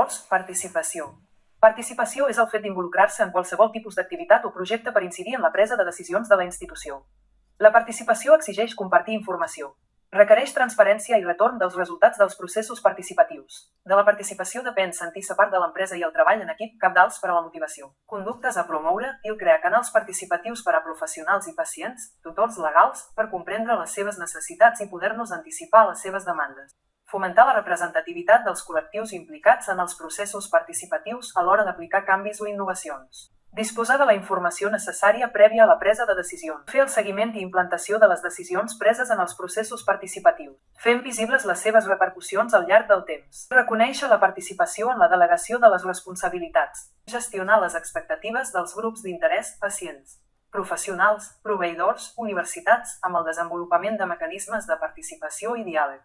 Llavors, participació. Participació és el fet d'involucrar-se en qualsevol tipus d'activitat o projecte per incidir en la presa de decisions de la institució. La participació exigeix compartir informació. Requereix transparència i retorn dels resultats dels processos participatius. De la participació depèn sentir-se part de l'empresa i el treball en equip, cabdals per a la motivació. Conductes a promoure i crear canals participatius per a professionals i pacients, tutors legals, per comprendre les seves necessitats i poder-nos anticipar a les seves demandes. Fomentar la representativitat dels col·lectius implicats en els processos participatius a l'hora d'aplicar canvis o innovacions. Disposar de la informació necessària prèvia a la presa de decisions. Fer el seguiment i implantació de les decisions preses en els processos participatius. Fent visibles les seves repercussions al llarg del temps. Reconèixer la participació en la delegació de les responsabilitats. Gestionar les expectatives dels grups d'interès, pacients, professionals, proveïdors, universitats, amb el desenvolupament de mecanismes de participació i diàleg.